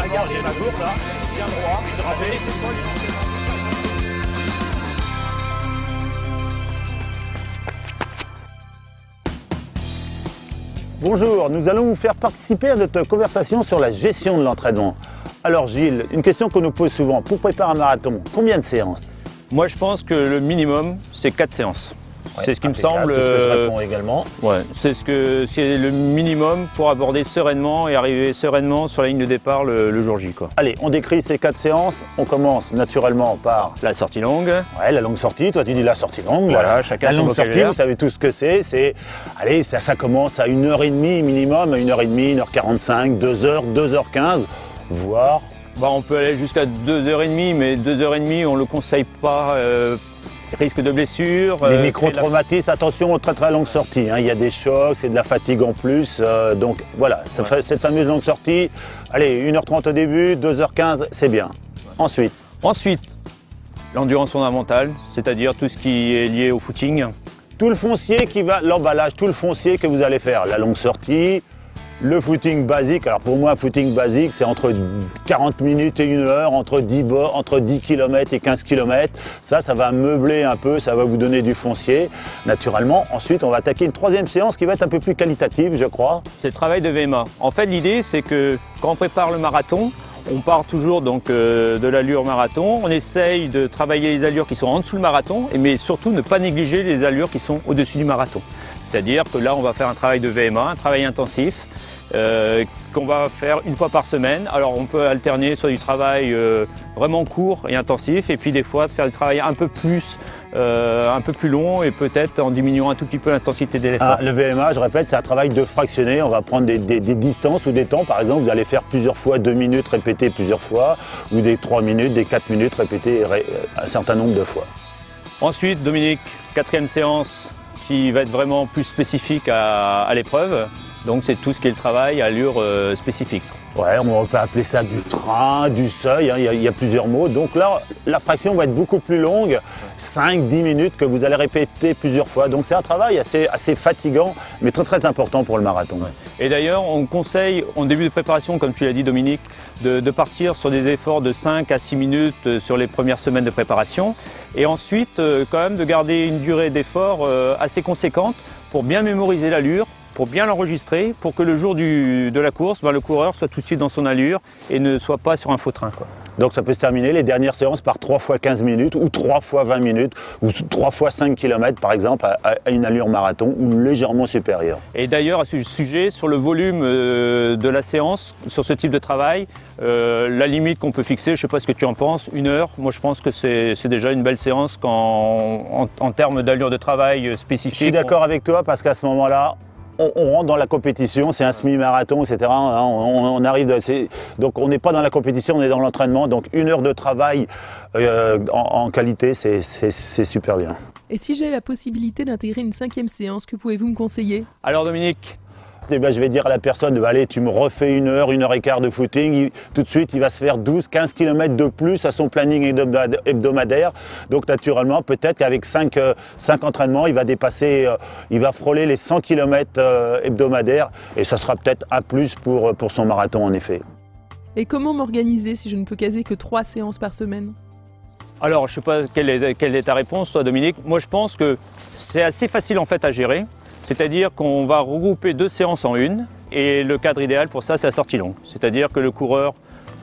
regarde, il y a la course là, bien droit, Bonjour, nous allons vous faire participer à notre conversation sur la gestion de l'entraînement. Alors Gilles, une question qu'on nous pose souvent, pour préparer un marathon, combien de séances? Moi je pense que le minimum c'est 4 séances. Ouais, c'est ce qui me semble. C'est ce que je réponds également. Ouais, c'est le minimum pour aborder sereinement et arriver sereinement sur la ligne de départ le jour J, quoi. Allez, on décrit ces 4 séances. On commence naturellement par la sortie longue. Ouais, la longue sortie. Toi tu dis la sortie longue. Voilà, chacun la longue sortie, vous savez tout ce que c'est. Allez, ça commence à 1h30 minimum, 1h30, 1h45, 2h, 2h15, voire. On peut aller jusqu'à 2h30, mais 2h30 on ne le conseille pas. Risque de blessure. Les micro-traumatismes, attention aux très très longues sorties. Hein. Il y a des chocs, c'est de la fatigue en plus. Donc voilà, cette fameuse longue sortie, allez, 1h30 au début, 2h15, c'est bien. Ensuite, l'endurance fondamentale, c'est-à-dire tout ce qui est lié au footing. Tout le foncier l'emballage, tout le foncier que vous allez faire. La longue sortie, le footing basique. Alors pour moi, un footing basique, c'est entre 40 minutes et 1 heure, entre 10 km et 15 km. Ça va meubler un peu, ça va vous donner du foncier, naturellement. Ensuite, on va attaquer une 3e séance qui va être un peu plus qualitative, je crois. C'est le travail de VMA. En fait, l'idée, c'est que quand on prépare le marathon, on part toujours donc de l'allure marathon. On essaye de travailler les allures qui sont en dessous du marathon, mais surtout ne pas négliger les allures qui sont au-dessus du marathon. C'est-à-dire que là, on va faire un travail de VMA, un travail intensif, qu'on va faire 1 fois par semaine. Alors on peut alterner soit du travail vraiment court et intensif, et puis des fois faire du travail un peu plus long, et peut-être en diminuant un tout petit peu l'intensité de l'effort. Le VMA, je répète, c'est un travail de fractionner. On va prendre des distances ou des temps. Par exemple, vous allez faire plusieurs fois 2 minutes répétées plusieurs fois, ou des 3 minutes, des 4 minutes répétées un certain nombre de fois. Ensuite, Dominique, 4e séance qui va être vraiment plus spécifique à l'épreuve. Donc c'est tout ce qui est le travail à allure spécifique. Ouais, on peut appeler ça du train, du seuil, hein, il y a plusieurs mots. Donc là, la fraction va être beaucoup plus longue, 5-10 minutes que vous allez répéter plusieurs fois. Donc c'est un travail assez fatigant, mais très très important pour le marathon. Ouais. Et d'ailleurs, on conseille en début de préparation, comme tu l'as dit Dominique, de partir sur des efforts de 5 à 6 minutes sur les premières semaines de préparation. Et ensuite, quand même, de garder une durée d'effort assez conséquente pour bien mémoriser l'allure, pour bien l'enregistrer, pour que le jour de la course, le coureur soit tout de suite dans son allure et ne soit pas sur un faux train, quoi. Donc ça peut se terminer les dernières séances par 3 fois 15 minutes ou 3 fois 20 minutes ou 3 fois 5 km par exemple à une allure marathon ou légèrement supérieure. Et d'ailleurs à ce sujet, sur le volume de la séance, sur ce type de travail, la limite qu'on peut fixer, je ne sais pas ce que tu en penses, 1 heure, moi je pense que c'est déjà une belle séance en termes d'allure de travail spécifique. Je suis d'accord avec toi parce qu'à ce moment-là, on rentre dans la compétition, c'est un semi-marathon, etc. On arrive donc on n'est pas dans la compétition, on est dans l'entraînement. Donc 1 heure de travail en qualité, c'est super bien. Et si j'ai la possibilité d'intégrer une 5e séance, que pouvez-vous me conseiller? Alors Dominique, je vais dire à la personne, allez, tu me refais 1 heure, 1 heure et quart de footing. Tout de suite, il va se faire 12-15 km de plus à son planning hebdomadaire. Donc naturellement, peut-être qu'avec 5 entraînements, il va dépasser, il va frôler les 100 km hebdomadaires. Et ça sera peut-être un plus pour son marathon, en effet. Et comment m'organiser si je ne peux caser que 3 séances par semaine? Alors, je ne sais pas quelle est ta réponse, toi, Dominique. Moi, je pense que c'est assez facile en fait à gérer. C'est-à-dire qu'on va regrouper 2 séances en une, et le cadre idéal pour ça, c'est la sortie longue. C'est-à-dire que le coureur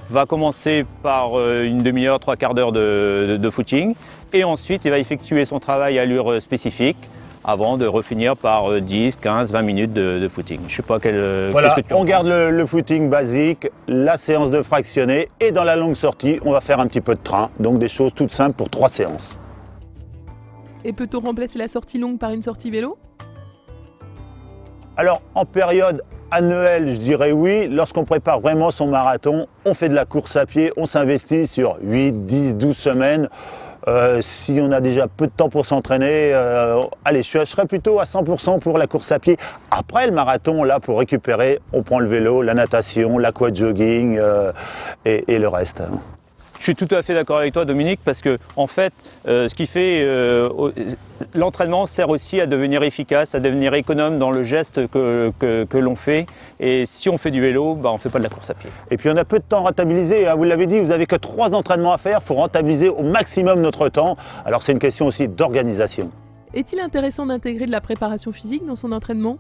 va commencer par une demi-heure, 3/4 d'heure de footing, et ensuite il va effectuer son travail à allure spécifique avant de refinir par 10, 15, 20 minutes de footing. Je ne sais pas voilà, qu'est-ce que tu en penses. On garde le footing basique, la séance de fractionné, et dans la longue sortie, on va faire un petit peu de train. Donc des choses toutes simples pour 3 séances. Et peut-on remplacer la sortie longue par une sortie vélo? Alors, en période annuelle, je dirais oui. Lorsqu'on prépare vraiment son marathon, on fait de la course à pied, on s'investit sur 8, 10, 12 semaines. Si on a déjà peu de temps pour s'entraîner, allez, je serais plutôt à 100% pour la course à pied. Après le marathon, là, pour récupérer, on prend le vélo, la natation, l'aquajogging et le reste. Je suis tout à fait d'accord avec toi, Dominique, parce que en fait, ce qui fait l'entraînement sert aussi à devenir efficace, à devenir économe dans le geste que l'on fait. Et si on fait du vélo, on ne fait pas de la course à pied. Et puis on a peu de temps rentabilisé, hein. Vous l'avez dit, vous n'avez que 3 entraînements à faire, il faut rentabiliser au maximum notre temps. Alors c'est une question aussi d'organisation. Est-il intéressant d'intégrer de la préparation physique dans son entraînement?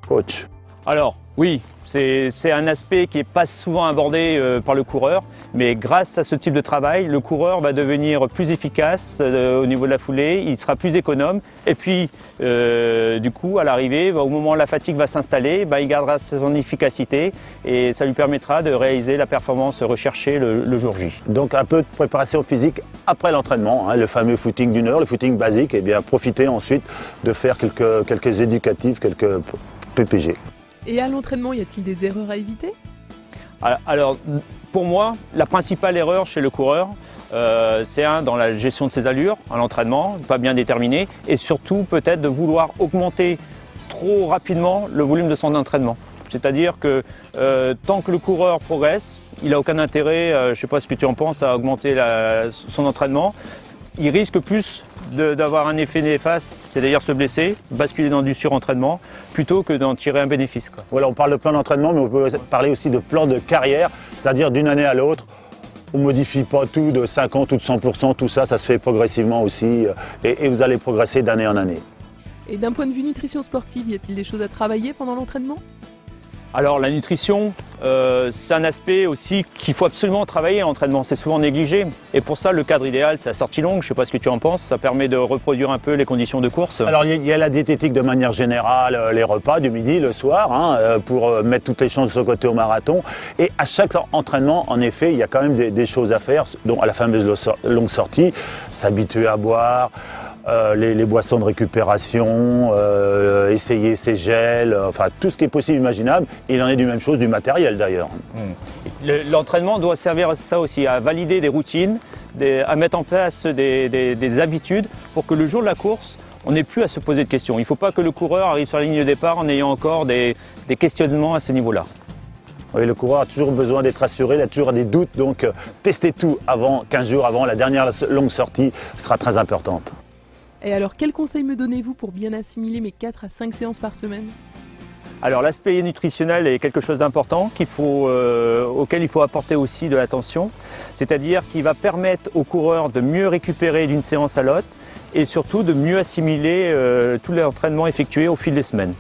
Coach. Alors oui, c'est un aspect qui n'est pas souvent abordé par le coureur, mais grâce à ce type de travail, le coureur va devenir plus efficace au niveau de la foulée, il sera plus économe, et puis du coup à l'arrivée, au moment où la fatigue va s'installer, il gardera son efficacité et ça lui permettra de réaliser la performance recherchée le jour J. Donc un peu de préparation physique après l'entraînement, hein, le fameux footing d'1 heure, le footing basique, et bien profiter ensuite de faire quelques éducatifs, quelques PPG. Et à l'entraînement, y a-t-il des erreurs à éviter? Alors, pour moi, la principale erreur chez le coureur, c'est dans la gestion de ses allures à l'entraînement, pas bien déterminé, et surtout peut-être de vouloir augmenter trop rapidement le volume de son entraînement. C'est-à-dire que tant que le coureur progresse, il n'a aucun intérêt, je ne sais pas ce que tu en penses, à augmenter son entraînement. Il risque plus d'avoir un effet néfaste, c'est-à-dire se blesser, basculer dans du surentraînement, plutôt que d'en tirer un bénéfice, quoi. Voilà, on parle de plan d'entraînement, mais on peut parler aussi de plan de carrière, c'est-à-dire d'une année à l'autre. On ne modifie pas tout de 50 ou de 100%, tout ça, ça se fait progressivement aussi, et vous allez progresser d'année en année. Et d'un point de vue nutrition sportive, y a-t-il des choses à travailler pendant l'entraînement? Alors la nutrition, c'est un aspect aussi qu'il faut absolument travailler à l'entraînement, c'est souvent négligé. Et pour ça, le cadre idéal, c'est la sortie longue, je ne sais pas ce que tu en penses, ça permet de reproduire un peu les conditions de course. Alors il y a la diététique de manière générale, les repas du midi, le soir, hein, pour mettre toutes les chances de son côté au marathon. Et à chaque entraînement, en effet, il y a quand même des choses à faire, dont à la fameuse longue sortie, s'habituer à boire, les boissons de récupération, essayer ses gels, enfin tout ce qui est possible imaginable. Et il en est du même chose du matériel d'ailleurs. L'entraînement doit servir à ça aussi, à valider des routines, à mettre en place des habitudes pour que le jour de la course, on n'ait plus à se poser de questions. Il ne faut pas que le coureur arrive sur la ligne de départ en ayant encore des questionnements à ce niveau-là. Oui, le coureur a toujours besoin d'être assuré, il a toujours des doutes, donc testez tout avant, 15 jours avant la dernière longue sortie sera très importante. Et alors, quels conseils me donnez-vous pour bien assimiler mes 4 à 5 séances par semaine? Alors l'aspect nutritionnel est quelque chose d'important auquel il faut apporter aussi de l'attention, c'est-à-dire qu'il va permettre au coureur de mieux récupérer d'une séance à l'autre et surtout de mieux assimiler tous les entraînements effectués au fil des semaines.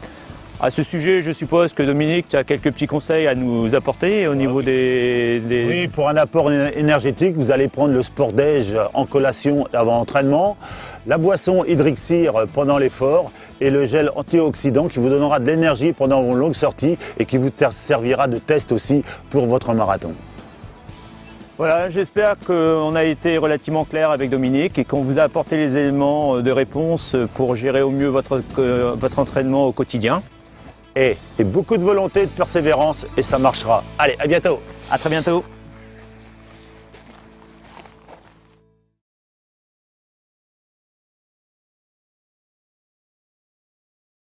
À ce sujet, je suppose que Dominique, tu as quelques petits conseils à nous apporter au niveau des... Oui, pour un apport énergétique, vous allez prendre le Sport-Déj en collation avant l'entraînement, la boisson Hydrixir pendant l'effort et le gel antioxydant qui vous donnera de l'énergie pendant vos longues sorties et qui vous servira de test aussi pour votre marathon. Voilà, j'espère qu'on a été relativement clair avec Dominique et qu'on vous a apporté les éléments de réponse pour gérer au mieux votre entraînement au quotidien. Et beaucoup de volonté, de persévérance et ça marchera. Allez, à bientôt. À très bientôt.